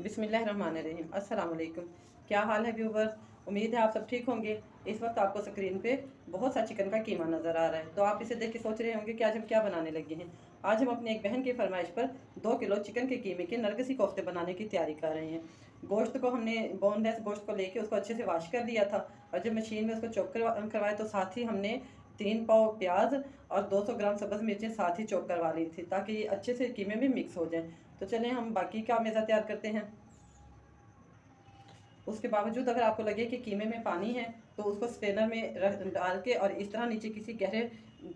बिस्मिल्लाहिर्रहमानिर्रहीम। अस्सलाम वालेकुम। क्या हाल है व्यूवर्स? उम्मीद है आप सब ठीक होंगे। इस वक्त आपको स्क्रीन पे बहुत सा चिकन का कीमा नज़र आ रहा है, तो आप इसे देख के सोच रहे होंगे कि आज हम क्या बनाने लगे हैं। आज हम अपनी एक बहन की फरमाइश पर 2 किलो चिकन के कीमे के नरगिसी कोफ्ते बनाने की तैयारी कर रहे हैं। गोश्त को हमने बोनलेस गोश्त को लेके उसको अच्छे से वॉश कर दिया था, और जब मशीन में उसको चॉप करवाया तो साथ ही हमने 3 पाव प्याज और 200 ग्राम सब्ज़ मिर्चें साथ ही चॉप करवा ली थी, ताकि ये अच्छे से कीमे में मिक्स हो जाए। तो चलें हम बाकी का मेज़ा तैयार करते हैं। उसके बावजूद अगर आपको लगे कि कीमे में पानी है तो उसको स्ट्रेनर में डाल के और इस तरह नीचे किसी गहरे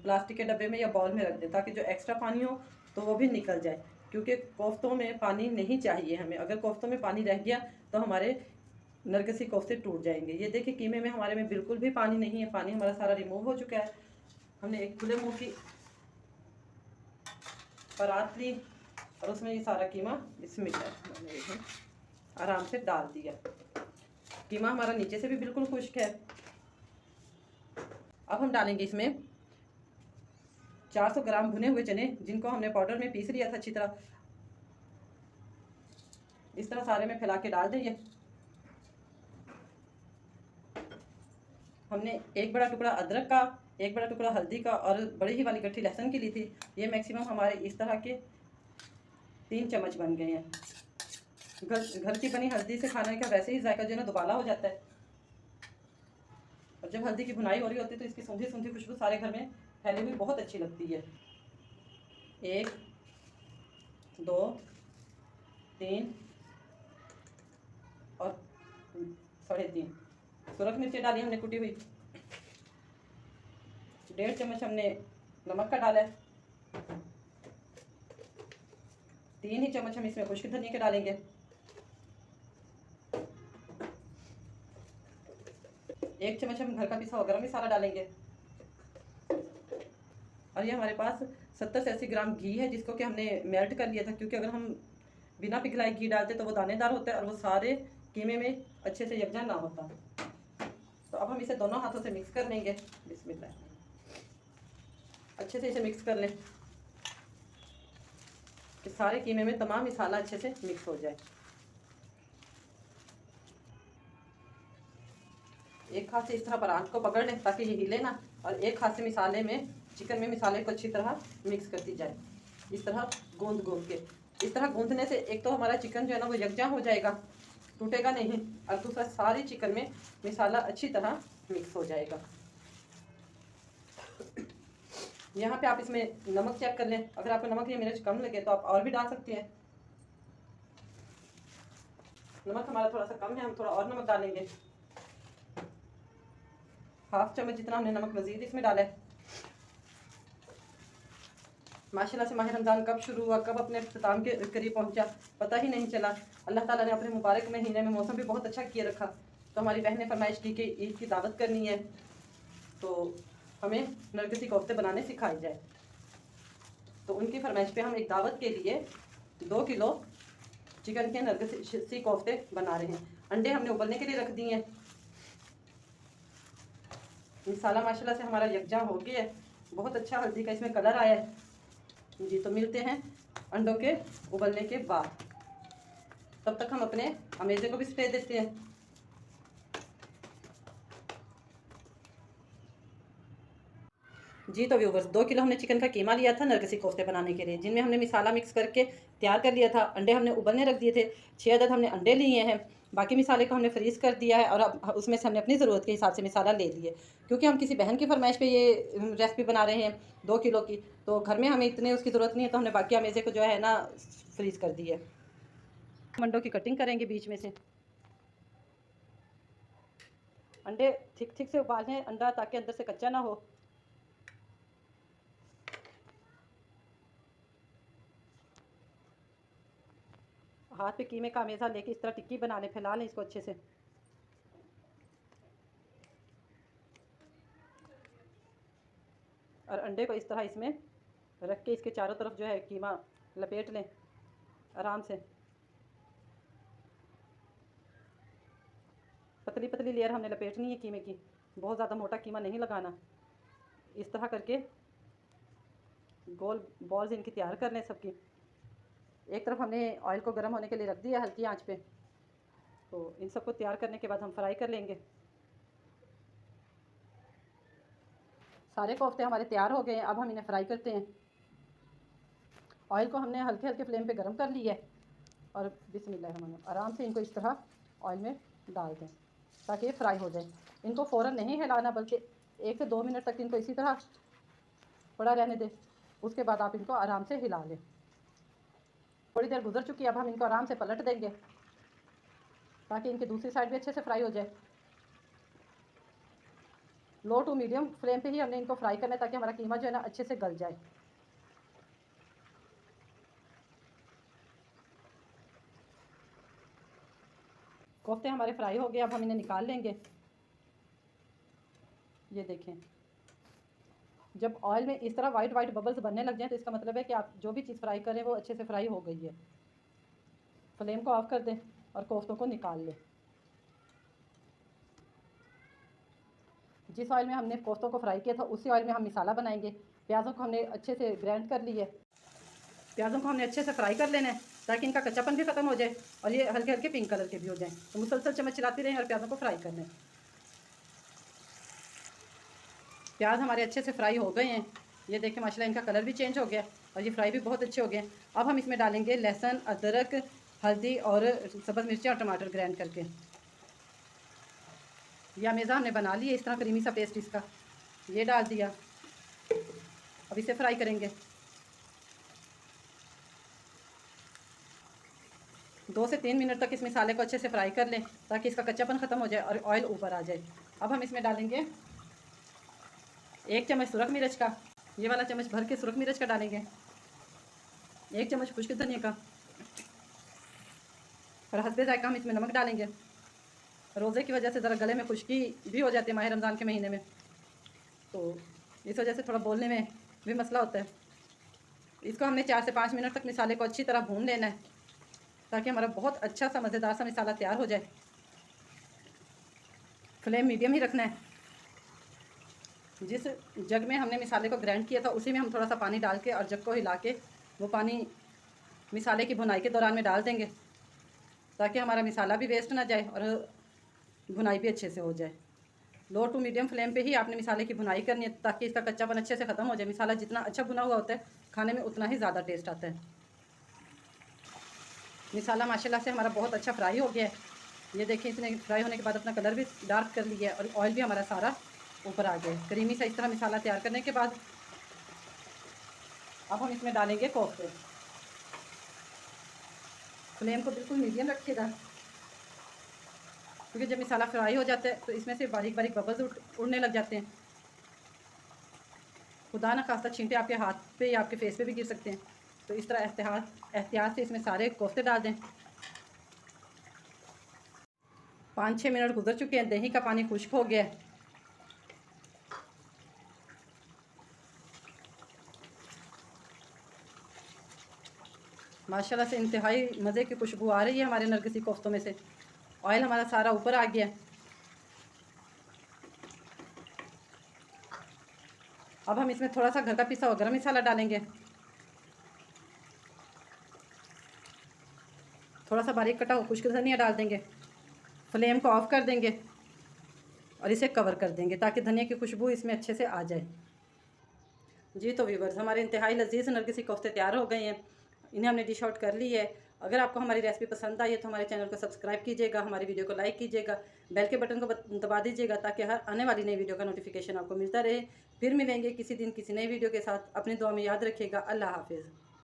प्लास्टिक के डब्बे में या बाउल में रख दें, ताकि जो एक्स्ट्रा पानी हो तो वो भी निकल जाए, क्योंकि कोफ्तों में पानी नहीं चाहिए हमें। अगर कोफ्तों में पानी रह गया तो हमारे नरगिसी कोफ्ते टूट जाएंगे। ये देखिए कीमे में हमारे में बिल्कुल भी पानी नहीं है, पानी हमारा सारा रिमूव हो चुका है। हमने एक खुले मुँह की परात ली और उसमें ये सारा कीमा इसमें आराम से डाल दिया। कीमा हमारा नीचे से भी बिल्कुल खुश्क है। अब हम डालेंगे इसमें 400 ग्राम भुने हुए चने, जिनको हमने पाउडर में पीस लिया था अच्छी तरह। इस तरह सारे में फैला के डाल देंगे। हमने एक बड़ा टुकड़ा अदरक का, एक बड़ा टुकड़ा हल्दी का और बड़ी ही वाली गट्ठी लहसुन की ली थी। ये मैक्सिमम हमारे इस तरह के 3 चम्मच बन गए हैं। घर की बनी हल्दी से खाने का वैसे ही जायका जो है ना दुबाला हो जाता है, और जब हल्दी की भुनाई हो रही होती है तो इसकी सूंधी सूंधी खुशबू सारे घर में फैली हुई बहुत अच्छी लगती है। 1 2 3 और 3.5 सुरख मिर्ची डाली हमने कुटी हुई। 1.5 चम्मच हमने नमक का डाला है। 3 ही चम्मच हम इसमें खुश्क धनिया के डालेंगे। 1 चम्मच हम घर का पिसा हुआ गरम मसाला डालेंगे। और ये हमारे पास 70 से 80 ग्राम घी है, जिसको कि हमने मेल्ट कर लिया था, क्योंकि अगर हम बिना पिघलाए घी डालते तो वो दानेदार होता है और वो सारे कीमे में अच्छे से यकजा ना होता। तो अब हम इसे दोनों हाथों से मिक्स कर लेंगे। बिस्मिल्लाह। अच्छे से इसे मिक्स कर लें कि सारे कीमे में तमाम मसाला अच्छे से मिक्स हो जाए। एक हाथ से इस तरह परात को पकड़ लें ताकि ये हिले ना, और एक हाथ से मिसाले में चिकन में मसाले को अच्छी तरह मिक्स करती जाए। इस तरह गूंद गूंद के, इस तरह गूंदने से एक तो हमारा चिकन जो है ना वो यकजा हो जाएगा, टूटेगा नहीं, और दूसरा सारी चिकन में मसाला अच्छी तरह मिक्स हो जाएगा। यहाँ पे आप इसमें नमक चेक कर लें। अगर आपको नमक या मिर्च कम लगे तो आप और भी डाल सकते हैं। नमक हमारा थोड़ा सा कम है, हम थोड़ा और नमक डालेंगे। 1/2 चम्मच जितना हमने नमक मजीद इसमें डाला है। माशाल्लाह से माह रमज़ान कब शुरू हुआ, कब अपने अख्ताम के करीब पहुंचा, पता ही नहीं चला। अल्लाह ताला ने अपने मुबारक महीने में मौसम भी बहुत अच्छा किए रखा। तो हमारी बहन ने फरमाइश की कि ईद की दावत करनी है, तो हमें नरगिसी कोफ्ते बनाने सिखाए जाए। तो उनकी फरमाइश पे हम एक दावत के लिए 2 किलो चिकन के नरगिसी कोफ्ते बना रहे हैं। अंडे हमने उबलने के लिए रख दिए हैं। मसाला माशाल्लाह से हमारा यकजा हो गया है, बहुत अच्छा हल्दी का इसमें कलर आया है जी। तो मिलते हैं अंडों के उबलने के बाद। तब तक हम अपने अमेज़े को भी स्प्रे देते हैं। जी तो व्यूवर्स, 2 किलो हमने चिकन का कीमा लिया था नरगिसी कोफ्ते बनाने के लिए, जिनमें हमने मसाला मिक्स करके तैयार कर लिया था। अंडे हमने उबलने रख दिए थे। 6 अदद हमने अंडे लिए हैं। बाकी मसाले को हमने फ्रीज़ कर दिया है, और अब उसमें से हमने अपनी ज़रूरत के हिसाब से मसाला ले लिए, क्योंकि हम किसी बहन की फरमाइश पे ये रेसिपी बना रहे हैं 2 किलो की, तो घर में हमें इतने उसकी ज़रूरत नहीं है, तो हमने बाकी अमेज़े को जो है ना फ्रीज़ कर दिया है। अंडों की कटिंग करेंगे बीच में से। अंडे ठीक ठीक से उबालें अंडा, ताकि अंदर से कच्चा ना हो। हाथ पे कीमे का अमेज़ा लेके इस तरह टिक्की बना लें, फैला लें इसको अच्छे से। और अंडे को इस तरह इसमें रख के इसके चारों तरफ जो है कीमा लपेट लें आराम से। पतली पतली लेयर हमने लपेटनी है कीमे की, बहुत ज़्यादा मोटा कीमा नहीं लगाना। इस तरह करके गोल बॉल्स इनकी तैयार कर लें सबकी। एक तरफ हमने ऑयल को गर्म होने के लिए रख दिया हल्की आंच पे। तो इन सबको तैयार करने के बाद हम फ्राई कर लेंगे। सारे कोफ्ते हमारे तैयार हो गए हैं, अब हम इन्हें फ्राई करते हैं। ऑयल को हमने हल्के हल्के फ्लेम पे गर्म कर लिया है और बिस्मिल्लाह आराम से इनको इस तरह ऑयल में डाल दें ताकि ये फ्राई हो जाए। इनको फ़ौरन नहीं हिलाना, बल्कि 1 से 2 मिनट तक इनको इसी तरह पड़ा रहने दें। उसके बाद आप इनको आराम से हिला लें। थोड़ी देर गुजर चुकी है, अब हम इनको आराम से पलट देंगे ताकि इनकी दूसरी साइड भी अच्छे से फ्राई हो जाए। लो टू मीडियम फ्लेम पे ही हमने इनको फ्राई करना है ताकि हमारा कीमा जो है ना अच्छे से गल जाए। कोफ्ते हमारे फ्राई हो गए, अब हम इन्हें निकाल लेंगे। ये देखें, जब ऑयल में इस तरह वाइट वाइट बबल्स बनने लग जाएं तो इसका मतलब है कि आप जो भी चीज़ फ्राई करें वो अच्छे से फ्राई हो गई है। फ्लेम को ऑफ कर दें और कोफ्तों को निकाल लें। जिस ऑयल में हमने कोफ्तों को फ्राई किया था उसी ऑयल में हम मसाला बनाएंगे। प्याज़ों को हमने अच्छे से ग्राइंड कर लिया है। प्याज़ों को हमने अच्छे से फ्राई कर लेना है ताकि इनका कच्चापन भी ख़त्म हो जाए और ये हल्के हल्के पिंक कलर के भी हो जाएं। तो मुसलसल चम्मच चलाती रहें और प्याज़ों को फ्राई करना है। प्याज हमारे अच्छे से फ्राई हो गए हैं। ये देखें माशाल्लाह इनका कलर भी चेंज हो गया और ये फ्राई भी बहुत अच्छे हो गए। अब हम इसमें डालेंगे लहसुन, अदरक, हल्दी और सब्ज़ मिर्ची और टमाटर ग्राइंड करके। यह अमेज़ा हमने बना ली है इस तरह क्रीमी सा पेस्ट इसका, ये डाल दिया। अब इसे फ्राई करेंगे। 2 से 3 मिनट तक इस मसाले को अच्छे से फ्राई कर लें ताकि इसका कच्चापन ख़त्म हो जाए और ऑयल ऊपर आ जाए। अब हम इसमें डालेंगे 1 चम्मच सुरख मिर्च का, ये वाला चम्मच भर के सुरख मिर्च का डालेंगे। 1 चम्मच खुश्क धनिया का और हस्बे जायका हम इसमें नमक डालेंगे। रोज़े की वजह से ज़रा गले में खुश्की भी हो जाती है माह रमज़ान के महीने में, तो इस वजह से थोड़ा बोलने में भी मसला होता है। इसको हमने 4 से 5 मिनट तक मसाले को अच्छी तरह भून लेना है ताकि हमारा बहुत अच्छा सा मज़ेदार सा मसाला तैयार हो जाए। फ्लेम मीडियम ही रखना है। जिस जग में हमने मसाले को ग्राइंड किया था उसी में हम थोड़ा सा पानी डाल के और जग को हिला के वो पानी मसाले की भुनाई के दौरान में डाल देंगे ताकि हमारा मसाला भी वेस्ट ना जाए और भुनाई भी अच्छे से हो जाए। लो टू मीडियम फ्लेम पे ही आपने मसाले की भुनाई करनी है ताकि इसका कच्चापन अच्छे से ख़त्म हो जाए। मसाला जितना अच्छा भुना हुआ होता है खाने में उतना ही ज़्यादा टेस्ट आता है। मसाला माशाल्लाह से हमारा बहुत अच्छा फ्राई हो गया है। ये देखिए इसने फ्राई होने के बाद अपना कलर भी डार्क कर लिया है और ऑयल भी हमारा सारा ऊपर आ गया। क्रीमी सा इस तरह मसाला तैयार करने के बाद अब हम इसमें डालेंगे कोफ्ते। फ्लेम को बिल्कुल मीडियम रखिएगा क्योंकि जब मसाला फ्राई हो जाता है तो इसमें से बारीक बारीक बबल्स उड़ने लग जाते हैं। खुदा ना खास्ता छींटे आपके हाथ पे या आपके फेस पे भी गिर सकते हैं। तो इस तरह एहतियात से इसमें सारे कोफ्ते डाल दें। 5-6 मिनट गुजर चुके हैं, दही का पानी खुश्क हो गया है। माशाल्लाह से इंतहाई मज़े की खुशबू आ रही है हमारे नरगिसी कोफ्तों में से। ऑयल हमारा सारा ऊपर आ गया है। अब हम इसमें थोड़ा सा घर का पिसा हुआ गरम मसाला डालेंगे। थोड़ा सा बारीक कटा हुआ खुश्क धनिया डाल देंगे। फ्लेम को ऑफ कर देंगे और इसे कवर कर देंगे ताकि धनिया की खुशबू इसमें अच्छे से आ जाए। जी तो व्यूवर्स, हमारे इंतहाई लजीज नरगिसी कोफ्ते तैयार हो गए हैं। इन्हें हमने डिश आउट कर ली है। अगर आपको हमारी रेसिपी पसंद आई है तो हमारे चैनल को सब्सक्राइब कीजिएगा, हमारी वीडियो को लाइक कीजिएगा, बेल के बटन को दबा दीजिएगा ताकि हर आने वाली नई वीडियो का नोटिफिकेशन आपको मिलता रहे। फिर मिलेंगे किसी दिन किसी नई वीडियो के साथ। अपनी दुआ में याद रखिएगा। अल्लाह हाफिज़।